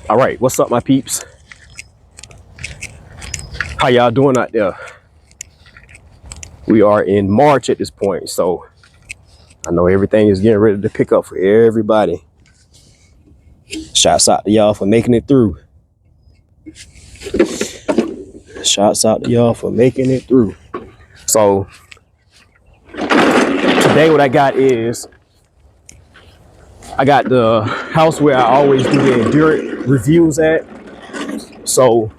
All right, what's up, my peeps? How y'all doing out there? We are in March at this point, so I know everything is getting ready to pick up for everybody. Shouts out to y'all for making it through. Shouts out to y'all for making it through. So today what I got is I got the house where I always do the endurance reviews at. So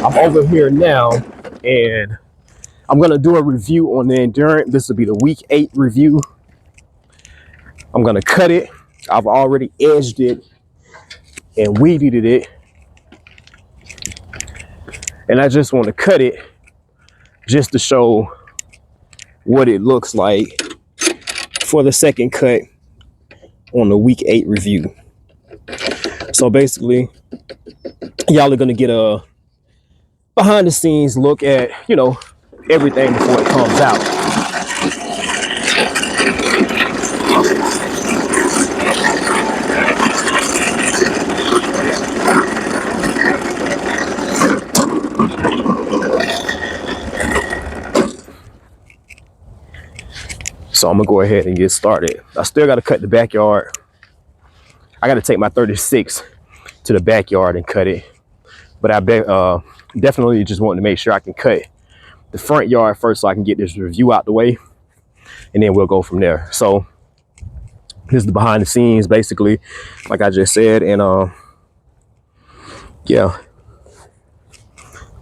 I'm over here now and I'm gonna do a review on the endurance. This will be the week 8 review. I'm gonna cut it. I've already edged it and weeded it. And I just want to cut it just to show what it looks like for the second cut on the week 8 review. So basically, y'all are gonna get a behind the scenes look at, everything before it comes out. So I'm gonna go ahead and get started. I still gotta cut the backyard. I gotta take my 36 to the backyard and cut it. But I definitely just wanted to make sure I can cut the front yard first so I can get this review out the way. And then we'll go from there. So this is the behind the scenes, basically, like I just said. And yeah,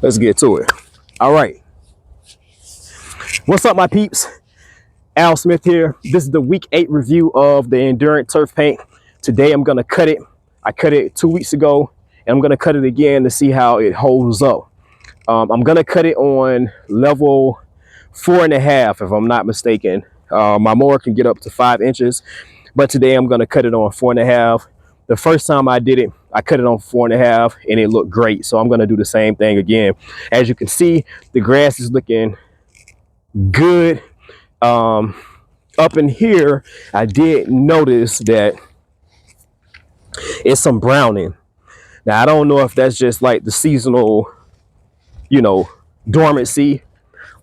let's get to it. All right. What's up, my peeps? Al Smith here. This is the week 8 review of the Endurance Turf Paint. Today I'm gonna cut it. I cut it 2 weeks ago, and I'm gonna cut it again to see how it holds up. I'm gonna cut it on level 4.5, if I'm not mistaken. My mower can get up to 5 inches, but today I'm gonna cut it on 4.5. The first time I did it, I cut it on 4.5, and it looked great. So I'm gonna do the same thing again. As you can see, the grass is looking good. Up in here, I did notice that it's some browning. Now, I don't know if that's just like the seasonal, dormancy,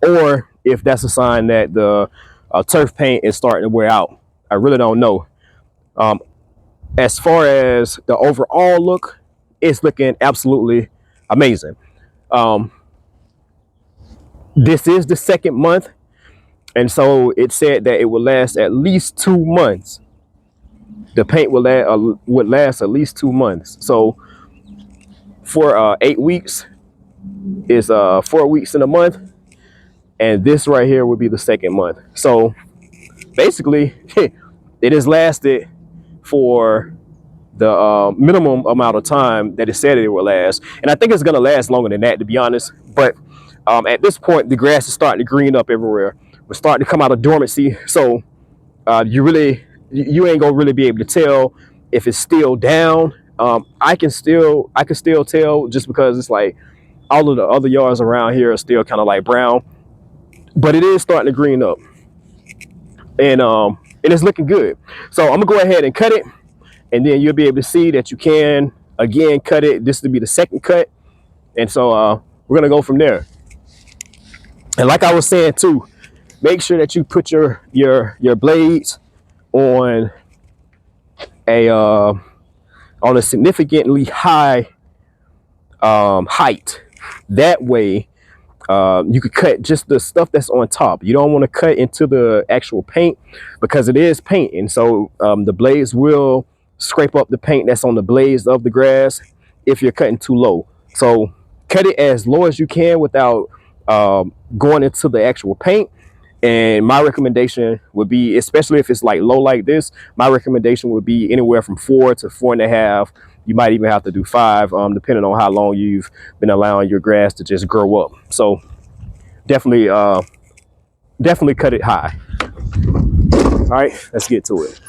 or if that's a sign that the turf paint is starting to wear out. I really don't know. As far as the overall look, it's looking absolutely amazing. This is the second month. And so it said that it would last at least 2 months. The paint would last at least 2 months. So for 8 weeks is 4 weeks in a month. And this right here would be the second month. So basically, it has lasted for the minimum amount of time that it said it would last. And I think it's going to last longer than that, to be honest. But at this point, the grass is starting to green up everywhere. We're starting to come out of dormancy, so you ain't gonna really be able to tell if it's still down. I can still tell, just because it's like all of the other yards around here are still kind of like brown, but it is starting to green up, and it's looking good. So I'm gonna go ahead and cut it, and then you'll be able to see that you can again cut it. This will be the second cut, and so we're gonna go from there. And like I was saying too, make sure that you put your blades on a significantly high height. That way, you could cut just the stuff that's on top. You don't want to cut into the actual paint because it is paint, and so the blades will scrape up the paint that's on the blades of the grass if you're cutting too low. So cut it as low as you can without going into the actual paint. And my recommendation would be, especially if it's like low like this, my recommendation would be anywhere from 4 to 4.5. You might even have to do 5, depending on how long you've been allowing your grass to just grow up. So definitely cut it high. All right, let's get to it.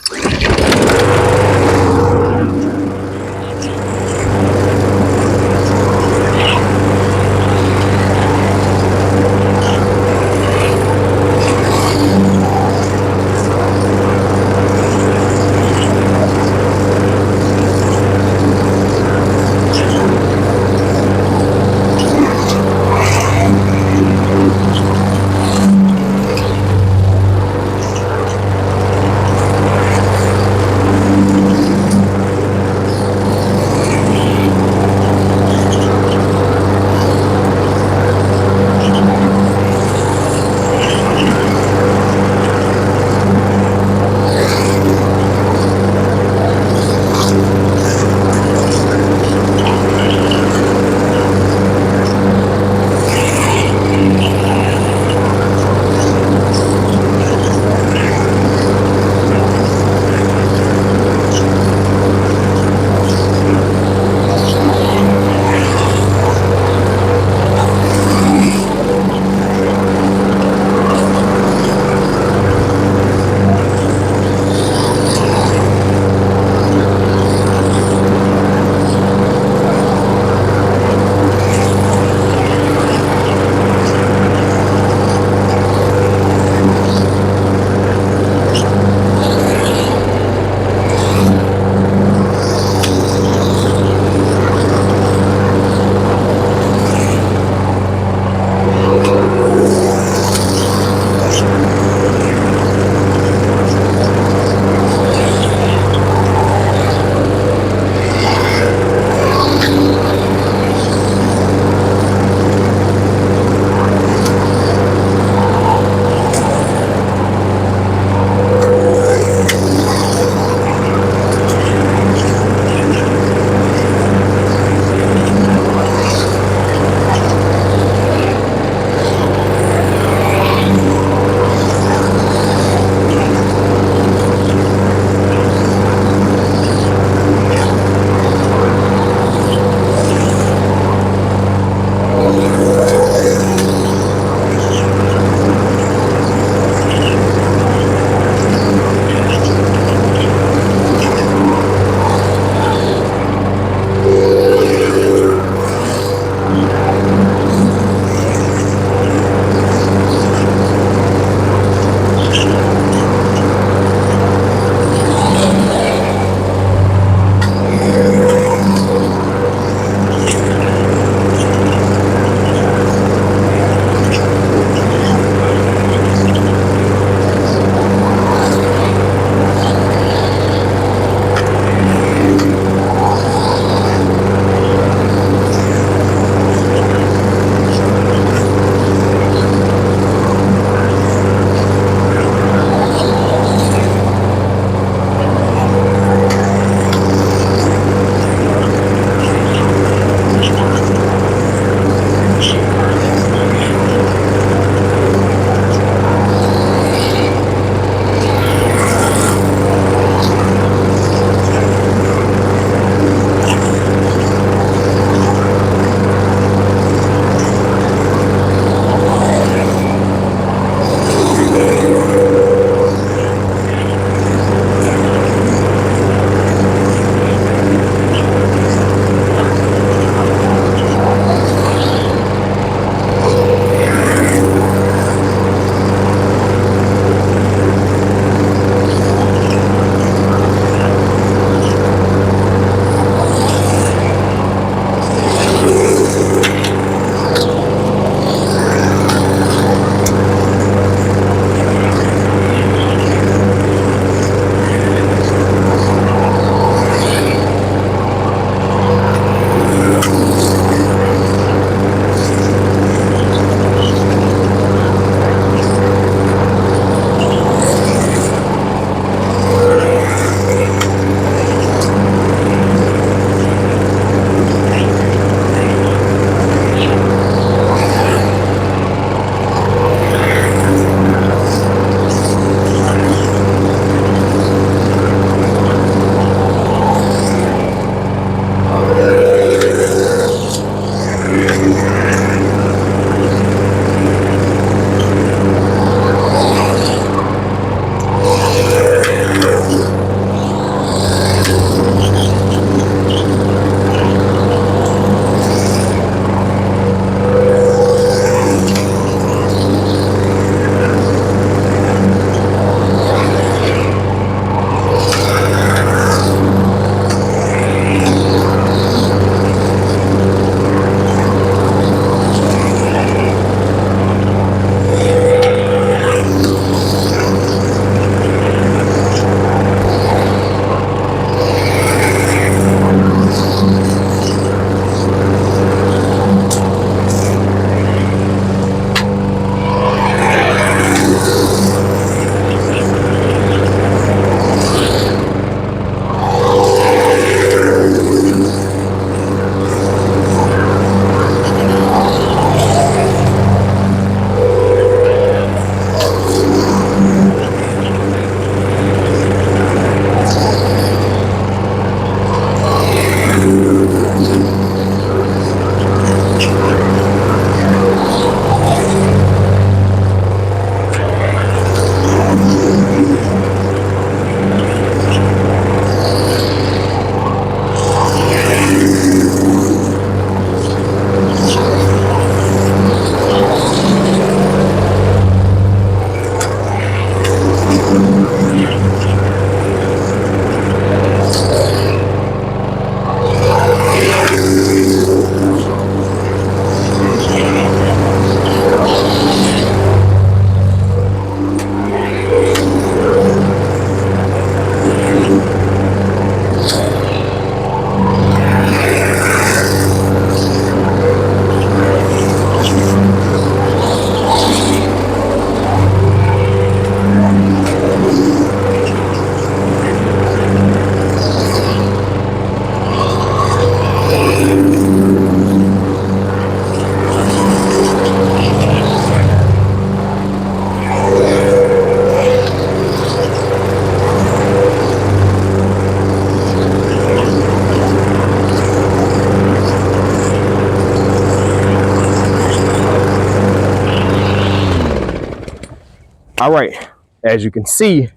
All right, as you can see,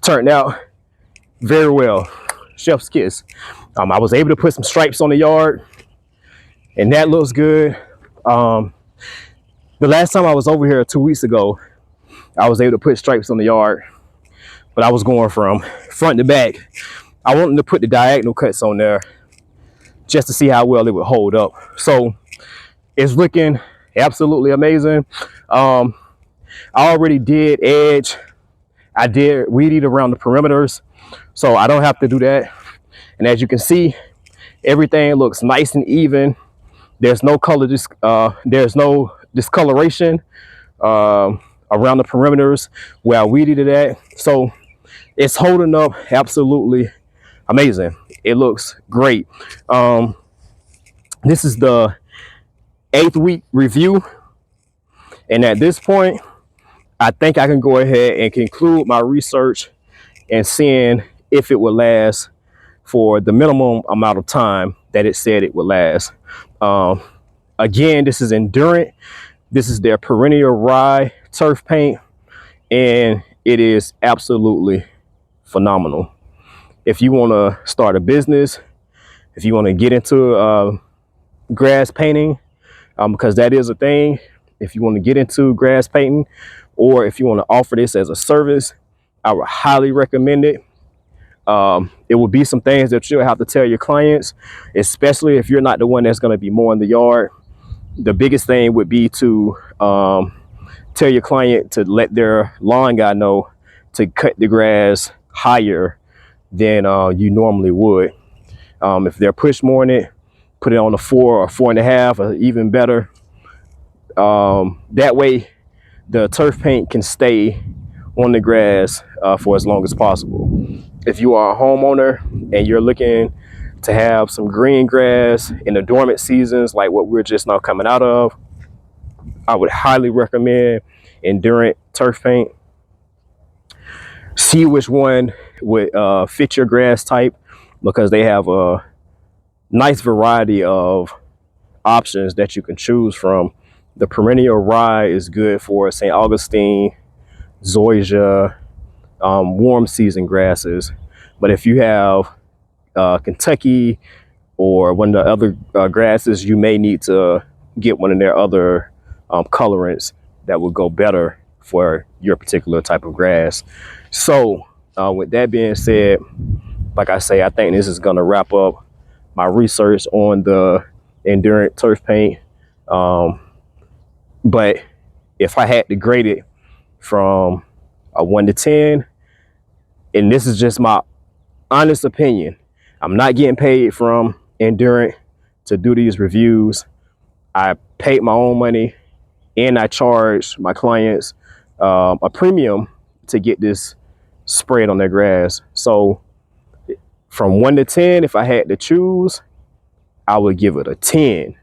turned out very well. Chef's kiss. I was able to put some stripes on the yard, and that looks good. The last time I was over here 2 weeks ago, I was able to put stripes on the yard, but I was going from front to back. I wanted to put the diagonal cuts on there just to see how well it would hold up. So it's looking absolutely amazing. I already did edge. I did weed eat around the perimeters, so I don't have to do that. And as you can see, everything looks nice and even. There's no color, there's no discoloration around the perimeters where I weed eated at. So it's holding up absolutely amazing. It looks great. This is the 8th week review, and at this point, I think I can go ahead and conclude my research and seeing if it will last for the minimum amount of time that it said it would last. Again, this is Endurant. This is their perennial rye turf paint, and it is absolutely phenomenal. If you want to start a business, if you want to get into grass painting, because that is a thing, if you want to get into grass painting, or if you want to offer this as a service, I would highly recommend it. It will be some things that you'll have to tell your clients, especially if you're not the one that's going to be mowing the yard. The biggest thing would be to tell your client to let their lawn guy know to cut the grass higher than you normally would. If they're push mowing it, put it on a 4 or 4.5, or even better. That way the turf paint can stay on the grass for as long as possible. If you are a homeowner and you're looking to have some green grass in the dormant seasons like what we're just now coming out of, I would highly recommend Endurant turf paint. See which one would fit your grass type, because they have a nice variety of options that you can choose from. The perennial rye is good for St. Augustine, zoysia, warm season grasses. But if you have Kentucky or one of the other grasses, you may need to get one of their other colorants that will go better for your particular type of grass. So with that being said, like I say, I think this is going to wrap up my research on the Endurant turf paint. But if I had to grade it from a 1 to 10, and this is just my honest opinion, I'm not getting paid from Endurant to do these reviews. I paid my own money, and I charge my clients a premium to get this sprayed on their grass. So from 1 to 10, if I had to choose, I would give it a 10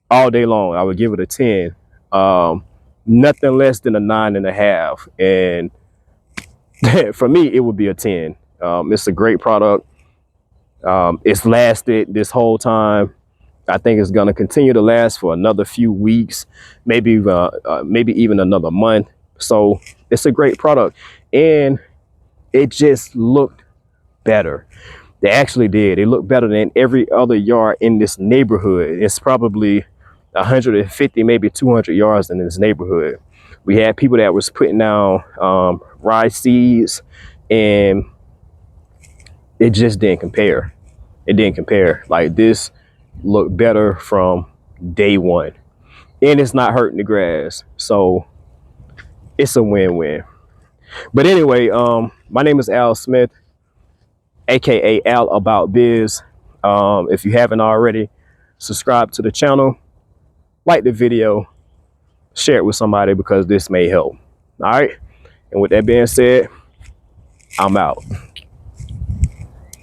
all day long. I would give it a 10. Nothing less than a 9.5. And for me, it would be a 10. It's a great product. It's lasted this whole time. I think it's going to continue to last for another few weeks, maybe even another month. So it's a great product, and it just looked better. They actually did. It looked better than every other yard in this neighborhood. It's probably 150, maybe 200 yards in this neighborhood. We had people that was putting down rye seeds, and it just didn't compare. It didn't compare. Like, this looked better from day one, and it's not hurting the grass. So it's a win-win. But anyway, My name is Al Smith, aka Al About Biz. If you haven't already, subscribe to the channel, like the video, share it with somebody because this may help. All right. And with that being said, I'm out.